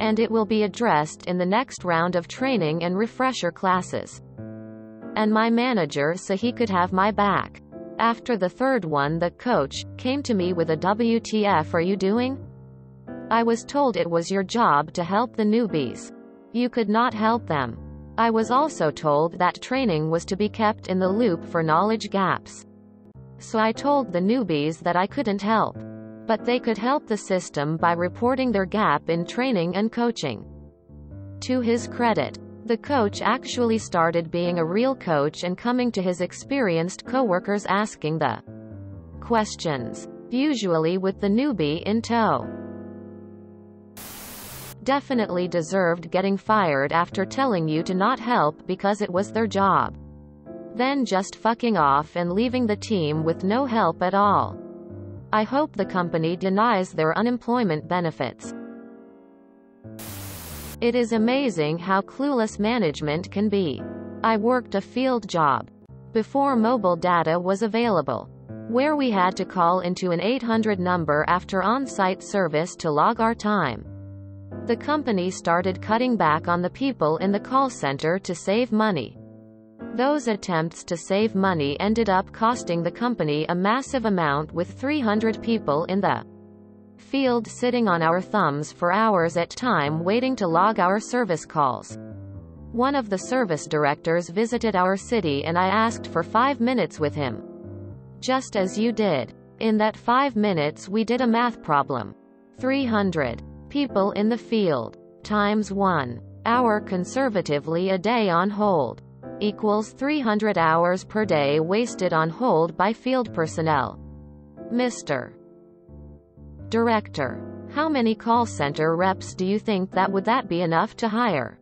and it will be addressed in the next round of training and refresher classes. And my manager said he could have my back. After the third one, the coach came to me with a "WTF are you doing?" I was told it was your job to help the newbies. You could not help them. I was also told that training was to be kept in the loop for knowledge gaps. So I told the newbies that I couldn't help. But they could help the system by reporting their gap in training and coaching. To his credit, the coach actually started being a real coach and coming to his experienced coworkers asking the questions, usually with the newbie in tow. Definitely deserved getting fired after telling you to not help because it was their job. Then just fucking off and leaving the team with no help at all. I hope the company denies their unemployment benefits. It is amazing how clueless management can be. I worked a field job before mobile data was available, where we had to call into an 800 number after on-site service to log our time. The company started cutting back on the people in the call center to save money. Those attempts to save money ended up costing the company a massive amount, with 300 people in the field sitting on our thumbs for hours at a time waiting to log our service calls. One of the service directors visited our city and I asked for 5 minutes with him. Just as you did. In that 5 minutes we did a math problem. 300 people in the field times 1 hour conservatively a day on hold equals 300 hours per day wasted on hold by field personnel. Mr. Director, how many call center reps do you think that would be enough to hire?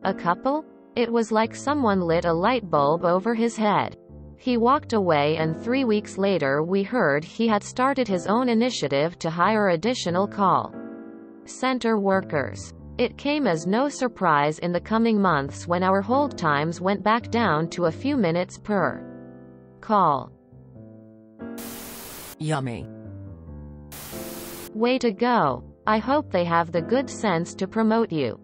A couple? It was like someone lit a light bulb over his head. He walked away and 3 weeks later we heard he had started his own initiative to hire additional call center workers. It came as no surprise in the coming months when our hold times went back down to a few minutes per call. Yummy. Way to go. I hope they have the good sense to promote you.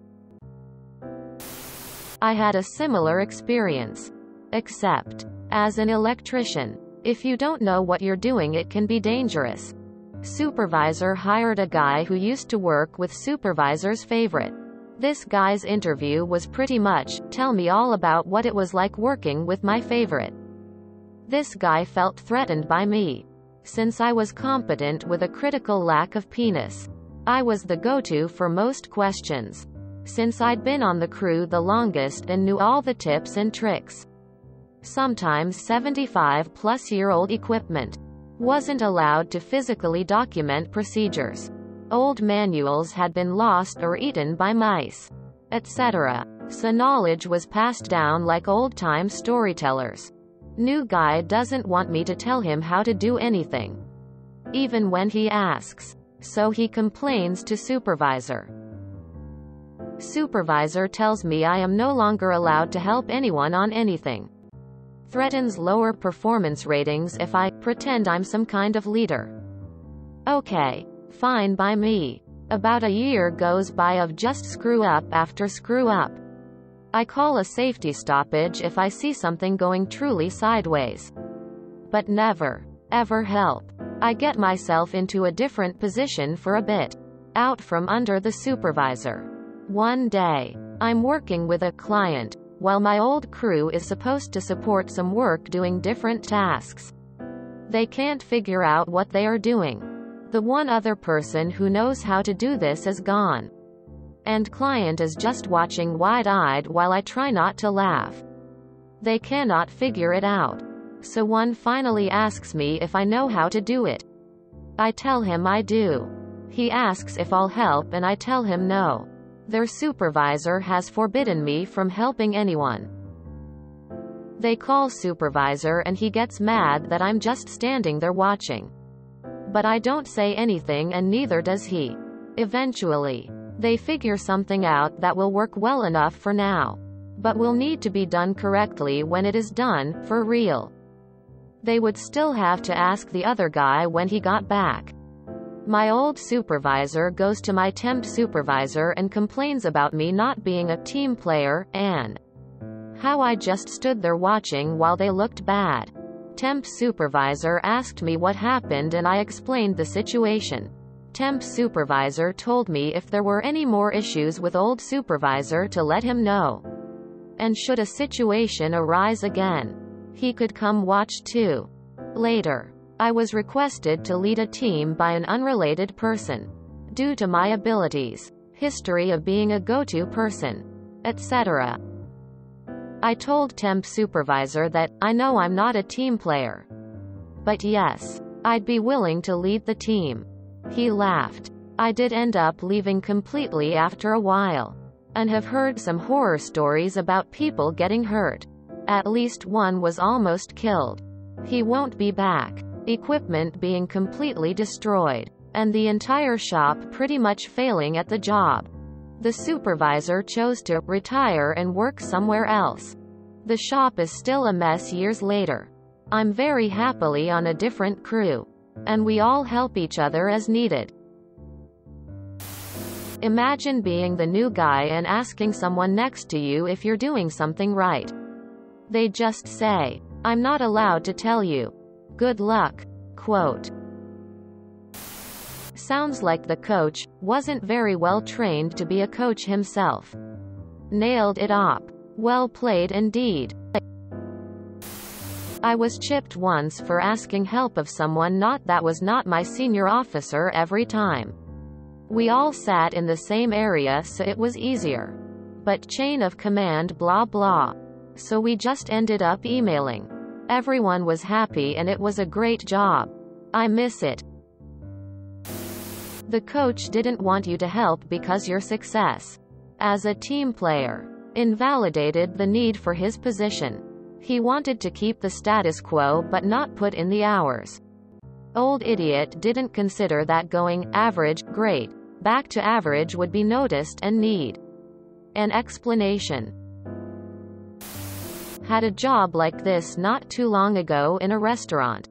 I had a similar experience. Except, as an electrician, if you don't know what you're doing it can be dangerous. Supervisor hired a guy who used to work with supervisor's favorite. This guy's interview was pretty much, tell me all about what it was like working with my favorite. This guy felt threatened by me. Since I was competent with a critical lack of penis, I was the go-to for most questions. Since I'd been on the crew the longest and knew all the tips and tricks. Sometimes 75-plus-year-old equipment wasn't allowed to physically document procedures. Old manuals had been lost or eaten by mice, etc. So knowledge was passed down like old-time storytellers. New guy doesn't want me to tell him how to do anything, even when he asks. So he complains to supervisor. Supervisor tells me I am no longer allowed to help anyone on anything. Threatens lower performance ratings if I pretend I'm some kind of leader. Okay, fine by me. About a year goes by of just screw up after screw up. I call a safety stoppage if I see something going truly sideways. But never, ever help. I get myself into a different position for a bit, out from under the supervisor. One day, I'm working with a client, while my old crew is supposed to support some work doing different tasks. They can't figure out what they are doing. The one other person who knows how to do this is gone. And client is just watching wide-eyed while I try not to laugh. They cannot figure it out. So one finally asks me if I know how to do it. I tell him I do. He asks if I'll help and I tell him no. Their supervisor has forbidden me from helping anyone. They call supervisor and he gets mad that I'm just standing there watching. But I don't say anything and neither does he. Eventually, they figure something out that will work well enough for now, but will need to be done correctly when it is done, for real. They would still have to ask the other guy when he got back. My old supervisor goes to my temp supervisor and complains about me not being a team player, and how I just stood there watching while they looked bad. Temp supervisor asked me what happened and I explained the situation. Temp supervisor told me if there were any more issues with old supervisor to let him know. And should a situation arise again, he could come watch too. Later, I was requested to lead a team by an unrelated person. Due to my abilities, history of being a go-to person, etc. I told temp supervisor that, I know I'm not a team player, but yes, I'd be willing to lead the team. He laughed. I did end up leaving completely after a while, and have heard some horror stories about people getting hurt. At least one was almost killed. He won't be back. Equipment being completely destroyed, and the entire shop pretty much failing at the job. The supervisor chose to retire and work somewhere else. The shop is still a mess years later. I'm very happily on a different crew, and we all help each other as needed. Imagine being the new guy and asking someone next to you if you're doing something right. They just say, "I'm not allowed to tell you. Good luck." Quote. Sounds like the coach wasn't very well trained to be a coach himself. Nailed it up. Well played indeed. I was chipped once for asking help of someone that was not my senior officer every time. We all sat in the same area so it was easier. But chain of command blah blah. So we just ended up emailing. Everyone was happy and it was a great job. I miss it. The coach didn't want you to help because your success as a team player invalidated the need for his position. He wanted to keep the status quo but not put in the hours. Old idiot didn't consider that going average, great, back to average would be noticed and need an explanation. Had a job like this not too long ago in a restaurant.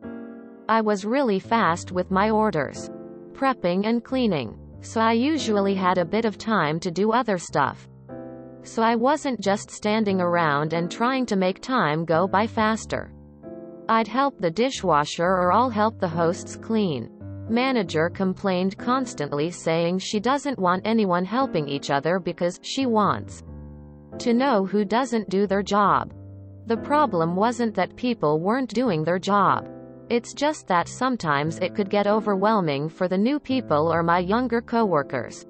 I was really fast with my orders, prepping and cleaning, so I usually had a bit of time to do other stuff. So I wasn't just standing around and trying to make time go by faster. I'd help the dishwasher or I'll help the hosts clean. Manager complained constantly saying she doesn't want anyone helping each other because she wants to know who doesn't do their job. The problem wasn't that people weren't doing their job. It's just that sometimes it could get overwhelming for the new people or my younger coworkers.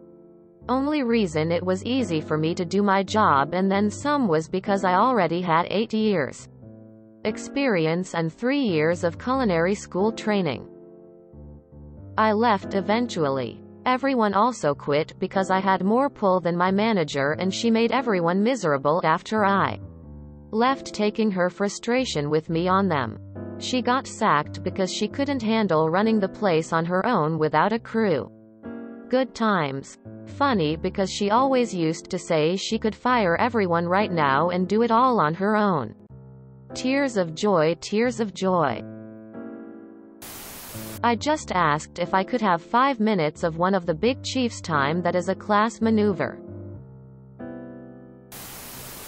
Only reason it was easy for me to do my job and then some was because I already had 8 years experience and 3 years of culinary school training. I left eventually. Everyone also quit because I had more pull than my manager and she made everyone miserable after I left, taking her frustration with me on them. She got sacked because she couldn't handle running the place on her own without a crew. Good times. Funny because she always used to say she could fire everyone right now and do it all on her own. Tears of joy, tears of joy. I just asked if I could have 5 minutes of one of the big chief's time that is a class maneuver.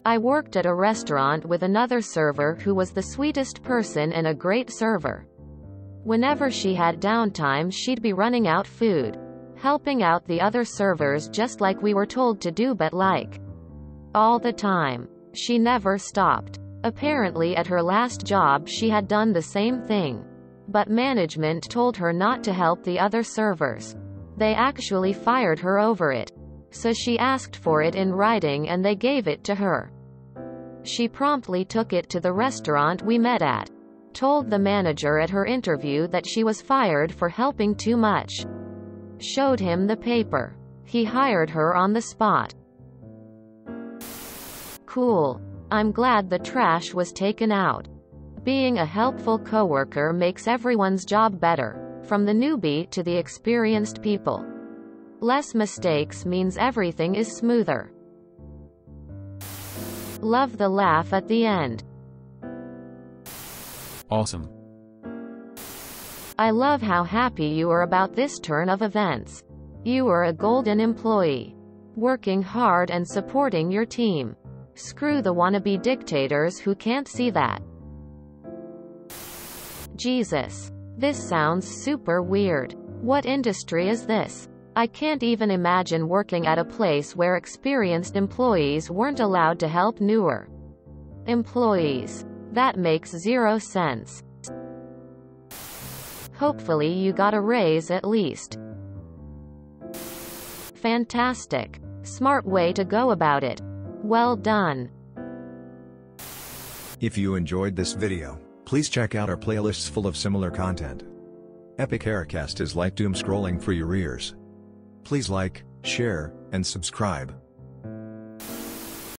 I worked at a restaurant with another server who was the sweetest person and a great server. Whenever she had downtime she'd be running out food, helping out the other servers just like we were told to do, but like all the time. She never stopped. Apparently at her last job she had done the same thing. But management told her not to help the other servers. They actually fired her over it. So she asked for it in writing and they gave it to her. She promptly took it to the restaurant we met at. Told the manager at her interview that she was fired for helping too much. Showed him the paper. He hired her on the spot. Cool. I'm glad the trash was taken out. Being a helpful coworker makes everyone's job better, from the newbie to the experienced people. Less mistakes means everything is smoother. Love the laugh at the end. Awesome. I love how happy you are about this turn of events. You are a golden employee. Working hard and supporting your team. Screw the wannabe dictators who can't see that. Jesus. This sounds super weird. What industry is this? I can't even imagine working at a place where experienced employees weren't allowed to help newer employees. That makes zero sense. Hopefully you got a raise at least. Fantastic. Smart way to go about it. Well done. If you enjoyed this video, please check out our playlists full of similar content. Epic Haircast is like doom scrolling for your ears. Please like, share, and subscribe.